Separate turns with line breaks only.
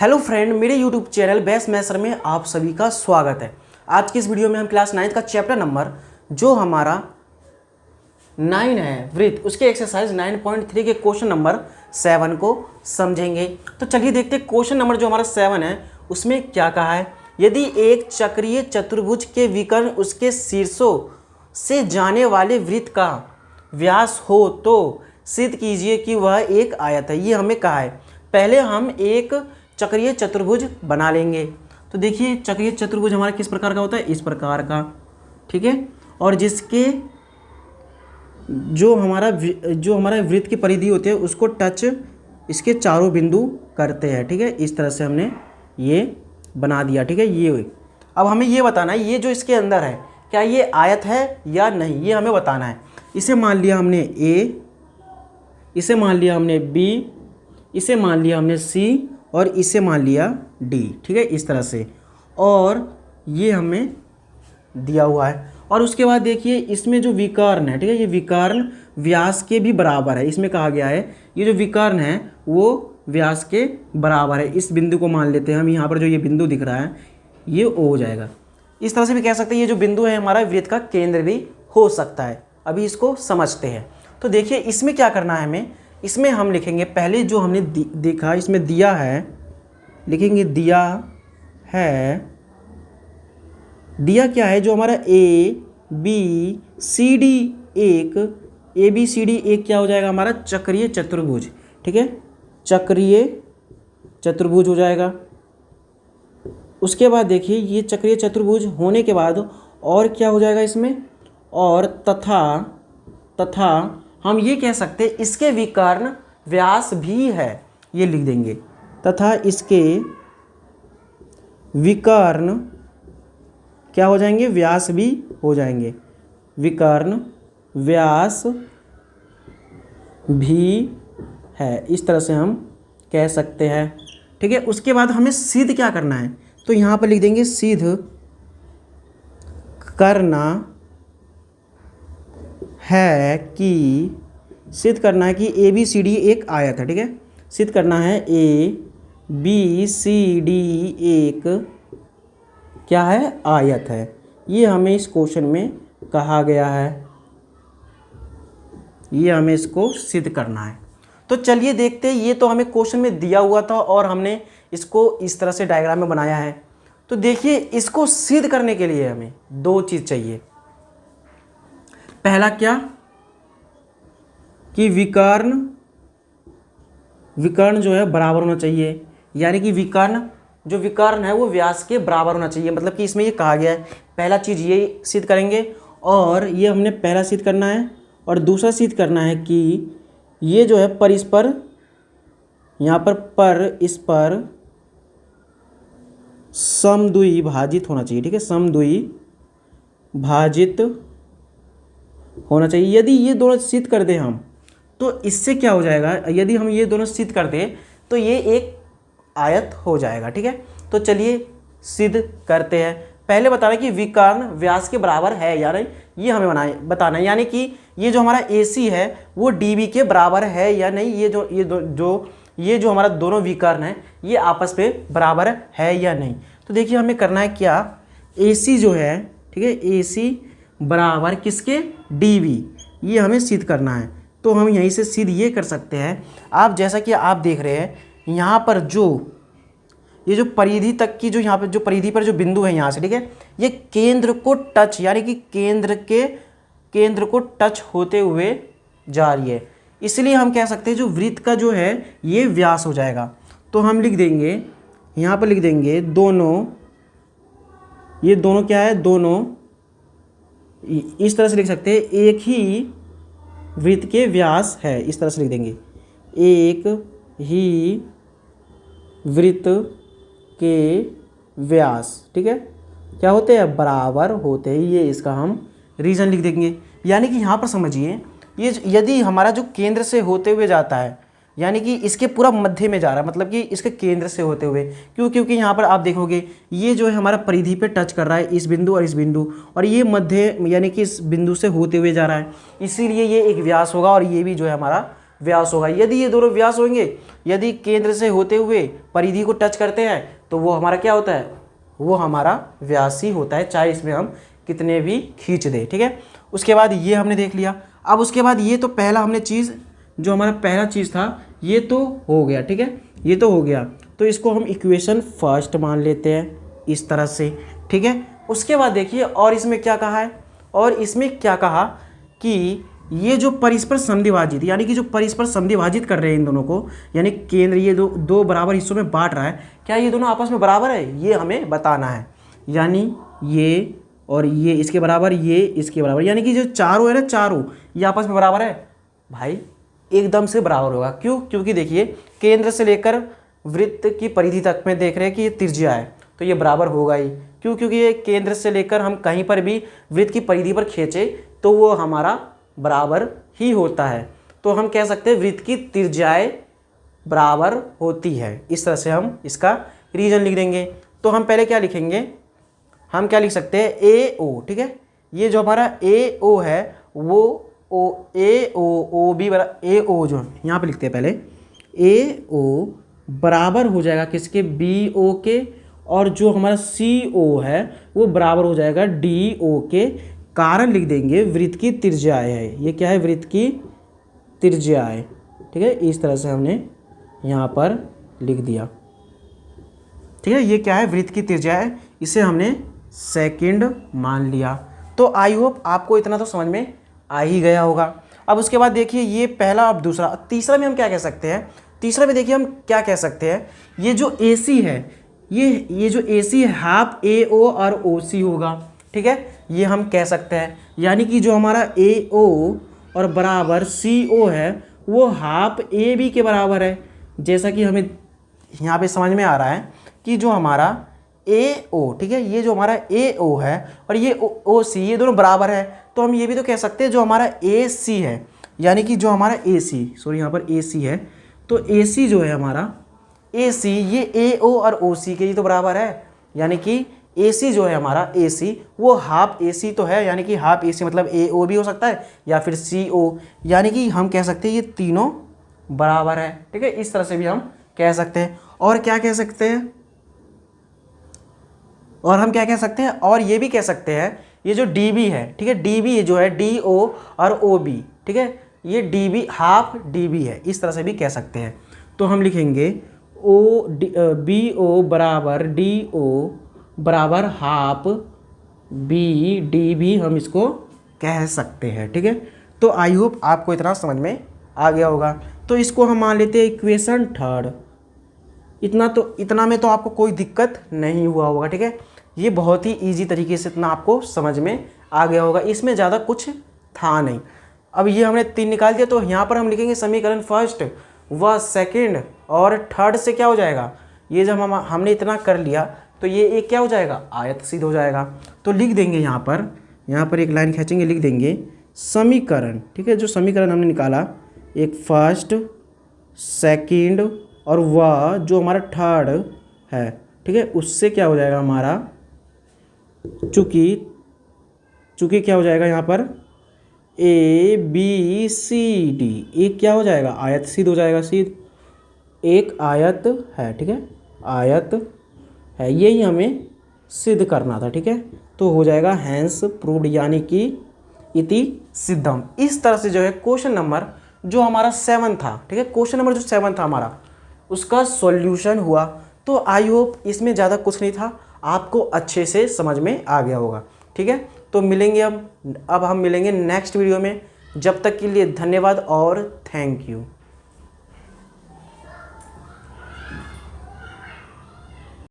Hello friend, मेरे YouTube channel best maths में आप सभी का स्वागत है। आज की इस वीडियो में हम क्लास 9 का चैप्टर नंबर जो हमारा 9 है वृत्त, उसके एक्सरसाइज 9.3 के क्वेश्चन नंबर 7 को समझेंगे। तो चलिए देखते हैं क्वेश्चन नंबर जो हमारा 7 है उसमें क्या कहा है। यदि एक चक्रीय चतुर्भुज के विकर्ण उसके शीर्षों से जाने वाले वृत्त का व्यास हो तो सिद्ध कीजिए कि वह एक आयत है। ये हमें कहा है। पहले हम एक चक्रीय चतुर्भुज बना लेंगे। तो देखिए चक्रीय चतुर्भुज हमारा किस प्रकार का होता है, इस प्रकार का, ठीक है। और जिसके जो हमारा वृत्त की परिधि होती है उसको टच इसके चारों बिंदु करते हैं, ठीक है। इस तरह से हमने ये बना दिया, ठीक है। ये अब हमें ये बताना है ये जो इसके अंदर है क्या ये आयत है या नहीं, ये हमें बताना है। इसे मान लिया हमने ए, इसे मान लिया हमने बी, इसे मान लिया हमने सी और इसे मान लिया डी, ठीक है, इस तरह से। और ये हमें दिया हुआ है। और उसके बाद देखिए इसमें जो विकर्ण है, ठीक है, ये विकर्ण व्यास के भी बराबर है। इसमें कहा गया है ये जो विकर्ण है वो व्यास के बराबर है। इस बिंदु को मान लेते हैं हम, यहाँ पर जो ये बिंदु दिख रहा है ये ओ हो जाएगा। इस तरह से भी कह सकते हैं ये जो बिंदु है हमारा वृत्त का केंद्र भी हो सकता है। अभी इसको समझते हैं। तो देखिए इसमें क्या करना है हमें, इसमें हम लिखेंगे पहले जो हमने देखा इसमें दिया है, लिखेंगे दिया है, दिया क्या है जो हमारा ए बी सी डी एक, ए बी सी डी एक क्या हो जाएगा हमारा चक्रीय चतुर्भुज, ठीक है, चक्रीय चतुर्भुज हो जाएगा। उसके बाद देखिए ये चक्रीय चतुर्भुज होने के बाद और क्या हो जाएगा इसमें, और तथा हम ये कह सकते हैं इसके विकर्ण व्यास भी है, ये लिख देंगे, तथा इसके विकर्ण क्या हो जाएंगे, व्यास भी हो जाएंगे, विकर्ण व्यास भी है, इस तरह से हम कह सकते हैं, ठीक है। उसके बाद हमें सिद्ध क्या करना है, तो यहाँ पर लिख देंगे सिद्ध करना है कि, सिद्ध करना है कि ए बी सी डी एक आयत है, ठीक है। सिद्ध करना है ए बी सी डी एक क्या है, आयत है। ये हमें इस क्वेश्चन में कहा गया है, ये हमें इसको सिद्ध करना है। तो चलिए देखते हैं, ये तो हमें क्वेश्चन में दिया हुआ था और हमने इसको इस तरह से डायग्राम में बनाया है। तो देखिए इसको सिद्ध करने के लिए हमें दो चीज़ चाहिए। पहला क्या कि विकर्ण जो है बराबर होना चाहिए, यानी कि जो विकर्ण है वो व्यास के बराबर होना चाहिए। मतलब कि इसमें ये कहा गया है, पहला चीज़ ये सिद्ध करेंगे और ये हमने पहला सिद्ध करना है। और दूसरा सिद्ध करना है कि ये जो है पर इस पर, यहाँ पर इस पर समद्वि भाजित होना चाहिए, ठीक है, समद्वि भाजित होना चाहिए। यदि ये दोनों सिद्ध कर दें हम तो इससे क्या हो जाएगा, यदि हम ये दोनों सिद्ध कर दें तो ये एक आयत हो जाएगा, ठीक है। तो चलिए सिद्ध करते हैं। पहले बताना कि विकर्ण व्यास के बराबर है या नहीं, ये हमें बताना है। यानी कि ये जो हमारा AC है वो DB के बराबर है या नहीं, ये जो हमारा दोनों विकर्ण है ये आपस में बराबर है या नहीं। तो देखिए हमें करना है क्या, AC जो है, ठीक है, AC बराबर किसके, DB, ये हमें सिद्ध करना है। तो हम यहीं से सिद्ध ये कर सकते हैं। आप जैसा कि आप देख रहे हैं यहाँ पर ये जो परिधि तक की जो यहाँ पर जो परिधि पर जो बिंदु है यहाँ से, ठीक है, ये केंद्र को टच, यानी कि केंद्र को टच होते हुए जा रही है। इसलिए हम कह सकते हैं जो वृत्त का जो है ये व्यास हो जाएगा। तो हम लिख देंगे, यहाँ पर लिख देंगे दोनों, ये दोनों क्या है, दोनों इस तरह से लिख सकते हैं एक ही वृत्त के व्यास है, इस तरह से लिख देंगे, एक ही वृत्त के व्यास, ठीक है, क्या होते हैं, बराबर होते हैं। ये इसका हम रीज़न लिख देंगे। यानी कि यहाँ पर समझिए ये यदि हमारा जो केंद्र से होते हुए जाता है, यानी कि इसके पूरा मध्य में जा रहा है, मतलब कि इसके केंद्र से होते हुए, क्योंकि यहाँ पर आप देखोगे ये जो है हमारा परिधि पे टच कर रहा है, इस बिंदु और इस बिंदु, और ये मध्य यानी कि इस बिंदु से होते हुए जा रहा है, इसीलिए ये एक व्यास होगा और ये भी जो है हमारा व्यास होगा। यदि ये दोनों व्यास होंगे, यदि केंद्र से होते हुए परिधि को टच करते हैं तो वो हमारा क्या होता है, वो हमारा व्यास ही होता है, चाहे इसमें हम कितने भी खींच दें। ठीक है, उसके बाद ये हमने देख लिया। अब उसके बाद ये तो पहला हमने चीज़, जो हमारा पहला चीज़ था ये तो हो गया। ठीक है, ये तो हो गया, तो इसको हम इक्वेशन फर्स्ट मान लेते हैं इस तरह से। ठीक है, उसके बाद देखिए और इसमें क्या कहा है, और इसमें क्या कहा कि ये जो परस्पर समद्विभाजित, यानी कि जो परस्पर समद्विभाजित कर रहे हैं इन दोनों को, यानी केंद्र ये दो बराबर हिस्सों में बांट रहा है, क्या ये दोनों आपस में बराबर है, ये हमें बताना है। यानी ये और ये इसके बराबर, ये इसके बराबर, यानी कि जो चारों है ना, चारों ये आपस में बराबर है भाई, एकदम से बराबर होगा। क्यों? क्योंकि देखिए केंद्र से लेकर वृत्त की परिधि तक में देख रहे हैं कि ये त्रिज्या है, तो ये बराबर होगा ही। क्यों? क्योंकि ये केंद्र से लेकर हम कहीं पर भी वृत्त की परिधि पर खींचे तो वो हमारा बराबर ही होता है। तो हम कह सकते हैं वृत्त की त्रिज्याएं बराबर होती है। इस तरह से हम इसका रीजन लिख देंगे। तो हम पहले क्या लिखेंगे, हम क्या लिख सकते हैं, ए ओ। ठीक है, ये जो हमारा ए ओ है वो ओ ए ओ बी बराबर ए ओ, जो यहाँ पे लिखते हैं पहले, ए ओ बराबर हो जाएगा किसके, बी ओ के, और जो हमारा सी ओ है वो बराबर हो जाएगा डी ओ के। कारण लिख देंगे वृत्त की त्रिज्याएं है, ये क्या है, वृत्त की त्रिज्याएं। ठीक है, इस तरह से हमने यहाँ पर लिख दिया। ठीक है, ये क्या है, वृत्त की त्रिज्याएं, इसे हमने सेकंड मान लिया। तो आई होप आपको इतना तो समझ में आ ही गया होगा। अब उसके बाद देखिए ये पहला, अब दूसरा, तीसरा में हम क्या कह सकते हैं, तीसरा में देखिए हम क्या कह सकते हैं, ये जो ए सी है, ये जो ए सी है हाफ ए ओ और ओ सी होगा। ठीक है, ये हम कह सकते हैं, यानी कि जो हमारा ए ओ और बराबर सी ओ है वो हाफ ए बी के बराबर है। जैसा कि हमें यहाँ पे समझ में आ रहा है कि जो हमारा ए ओ, ठीक है, ये जो हमारा ए ओ है और ये ओ सी, ये दोनों बराबर है। तो हम ये भी तो कह सकते हैं जो हमारा ए सी है, यानी कि जो हमारा ए सी, सॉरी यहाँ पर ए सी है, तो ए सी जो है हमारा ए सी, ये ए ओ और ओ सी के ही तो बराबर है। यानी कि ए सी जो है हमारा ए सी वो हाफ ए सी तो है, यानी कि हाफ ए सी मतलब ए ओ भी हो सकता है या फिर सी ओ, यानी कि हम कह सकते हैं ये तीनों बराबर है। ठीक है, इस तरह से भी हम कह सकते हैं। और क्या कह सकते हैं, और हम क्या कह सकते हैं, और ये भी कह सकते हैं ये जो डी बी है, ठीक है, डी बी जो है डी ओ और ओ बी, ठीक है, ये D B half D B है, इस तरह से भी कह सकते हैं। तो हम लिखेंगे ओ बी ओ बराबर डी ओ बराबर हाफ बी डी बी, हम इसको कह सकते हैं। ठीक है, तो आई होप आपको इतना समझ में आ गया होगा। तो इसको हम मान लेते हैं इक्वेशन थर्ड। इतना में तो आपको कोई दिक्कत नहीं हुआ होगा। ठीक है, ये बहुत ही इजी तरीके से इतना आपको समझ में आ गया होगा, इसमें ज़्यादा कुछ था नहीं। अब ये हमने 3 निकाल दिया, तो यहाँ पर हम लिखेंगे समीकरण फर्स्ट व सेकंड और थर्ड से क्या हो जाएगा, ये जब हमने इतना कर लिया तो ये एक क्या हो जाएगा, आयत सिद्ध हो जाएगा। तो लिख देंगे यहाँ पर एक लाइन खींचेंगे, लिख देंगे समीकरण। ठीक है, जो समीकरण हमने निकाला, एक फर्स्ट सेकंड और वह जो हमारा थर्ड है, ठीक है, उससे क्या हो जाएगा हमारा, चूँकि क्या हो जाएगा यहाँ पर ए बी सी डी, एक क्या हो जाएगा, आयत सिद्ध हो जाएगा, सिद्ध एक आयत है। ठीक है, आयत है, यही हमें सिद्ध करना था। ठीक है, तो हो जाएगा हैंस प्रूव्ड, यानी कि इति सिद्धम। इस तरह से जो है क्वेश्चन नंबर जो हमारा 7 था, ठीक है, क्वेश्चन नंबर जो 7 था हमारा, उसका सॉल्यूशन हुआ। तो आई होप इसमें ज़्यादा कुछ नहीं था, आपको अच्छे से समझ में आ गया होगा। ठीक है, तो मिलेंगे अब हम मिलेंगे नेक्स्ट वीडियो में। जब तक के लिए धन्यवाद और थैंक यू।